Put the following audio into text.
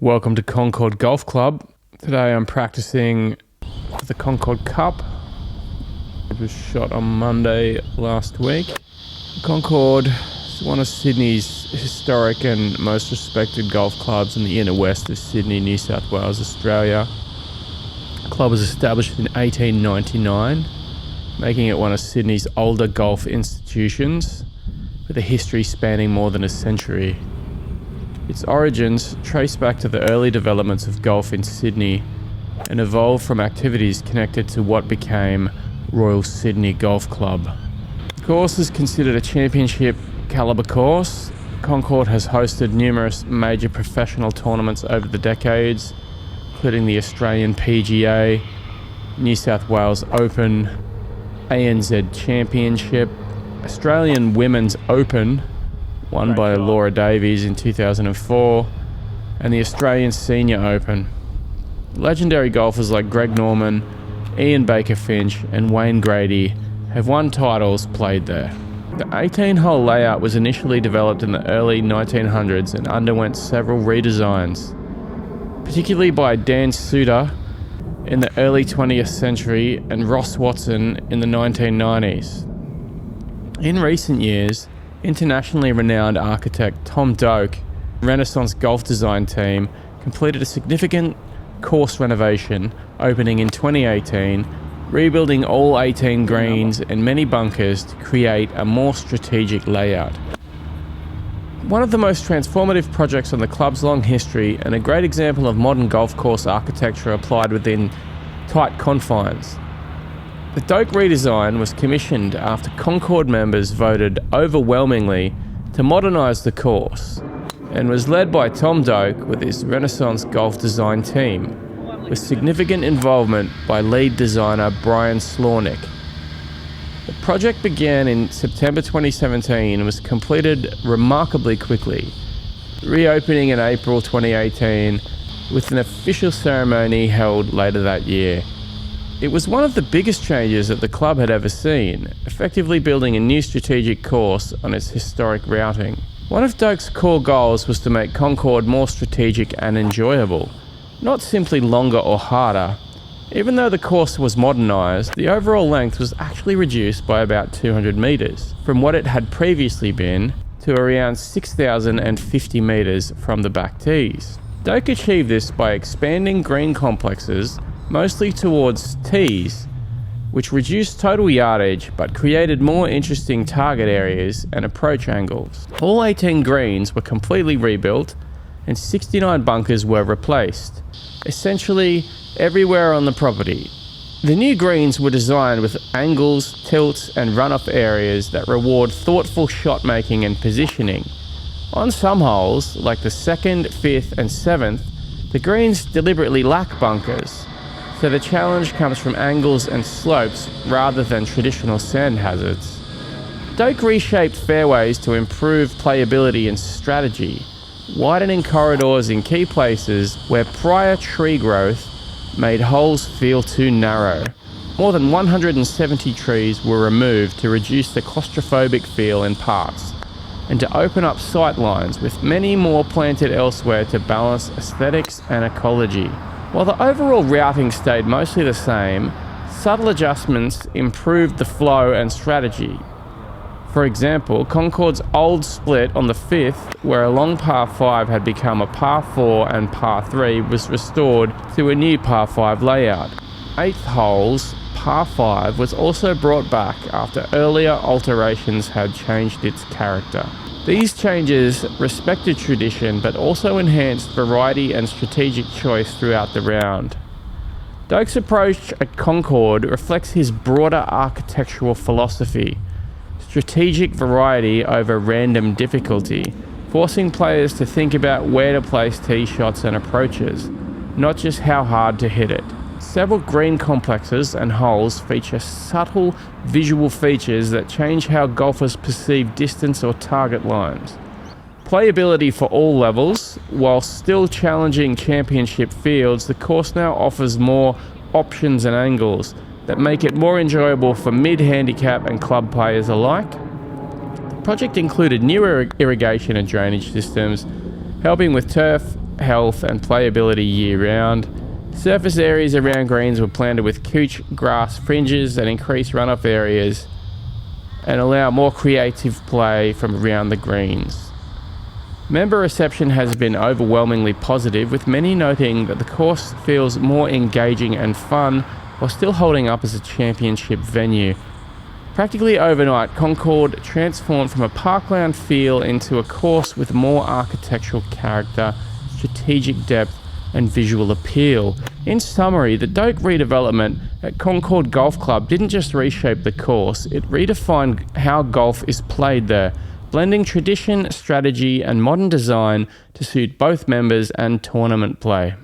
Welcome to Concord Golf Club. Today I'm practicing for the Concord Cup. It was shot on Monday last week. Concord is one of Sydney's historic and most respected golf clubs in the inner west of Sydney, New South Wales, Australia. The club was established in 1899, making it one of Sydney's older golf institutions, with a history spanning more than a century. Its origins trace back to the early developments of golf in Sydney and evolved from activities connected to what became Royal Sydney Golf Club. The course is considered a championship caliber course. Concord has hosted numerous major professional tournaments over the decades, including the Australian PGA, New South Wales Open, ANZ Championship, Australian Women's Open, won by Laura Davies in 2004, and the Australian Senior Open. Legendary golfers like Greg Norman, Ian Baker Finch, and Wayne Grady have won titles played there. The 18-hole layout was initially developed in the early 1900s and underwent several redesigns, particularly by Dan Suter in the early 20th century and Ross Watson in the 1990s. In recent years, internationally renowned architect Tom Doak, Renaissance golf design team, completed a significant course renovation opening in 2018, rebuilding all 18 greens and many bunkers to create a more strategic layout. One of the most transformative projects on the club's long history and a great example of modern golf course architecture applied within tight confines. The Doak redesign was commissioned after Concord members voted overwhelmingly to modernise the course and was led by Tom Doak with his Renaissance golf design team, with significant involvement by lead designer Brian Slornick. The project began in September 2017 and was completed remarkably quickly, reopening in April 2018 with an official ceremony held later that year. It was one of the biggest changes that the club had ever seen, effectively building a new strategic course on its historic routing. One of Doak's core goals was to make Concord more strategic and enjoyable, not simply longer or harder. Even though the course was modernised, the overall length was actually reduced by about 200 metres, from what it had previously been, to around 6,050 metres from the back tees. Doak achieved this by expanding green complexes mostly towards tees, which reduced total yardage but created more interesting target areas and approach angles. All 18 greens were completely rebuilt and 69 bunkers were replaced, essentially everywhere on the property. The new greens were designed with angles, tilts and runoff areas that reward thoughtful shot making and positioning. On some holes, like the 2nd, 5th and 7th, the greens deliberately lack bunkers, so the challenge comes from angles and slopes rather than traditional sand hazards. Doak reshaped fairways to improve playability and strategy, widening corridors in key places where prior tree growth made holes feel too narrow. More than 170 trees were removed to reduce the claustrophobic feel in parts, and to open up sight lines, with many more planted elsewhere to balance aesthetics and ecology. While the overall routing stayed mostly the same, subtle adjustments improved the flow and strategy. For example, Concord's old split on the 5th, where a long par 5 had become a par 4 and par 3, was restored to a new par 5 layout. 8th hole's par 5 was also brought back after earlier alterations had changed its character. These changes respected tradition but also enhanced variety and strategic choice throughout the round. Doak's approach at Concord reflects his broader architectural philosophy: strategic variety over random difficulty, forcing players to think about where to place tee shots and approaches, not just how hard to hit it. Several green complexes and holes feature subtle visual features that change how golfers perceive distance or target lines. Playability for all levels, while still challenging championship fields, the course now offers more options and angles that make it more enjoyable for mid-handicap and club players alike. The project included new irrigation and drainage systems, helping with turf health and playability year-round. Surface areas around greens were planted with couch grass fringes that increase runoff areas and allow more creative play from around the greens. Member reception has been overwhelmingly positive, with many noting that the course feels more engaging and fun while still holding up as a championship venue. Practically overnight, Concord transformed from a parkland feel into a course with more architectural character, strategic depth and visual appeal. In summary, the Doak redevelopment at Concord Golf Club didn't just reshape the course, it redefined how golf is played there, blending tradition, strategy and modern design to suit both members and tournament play.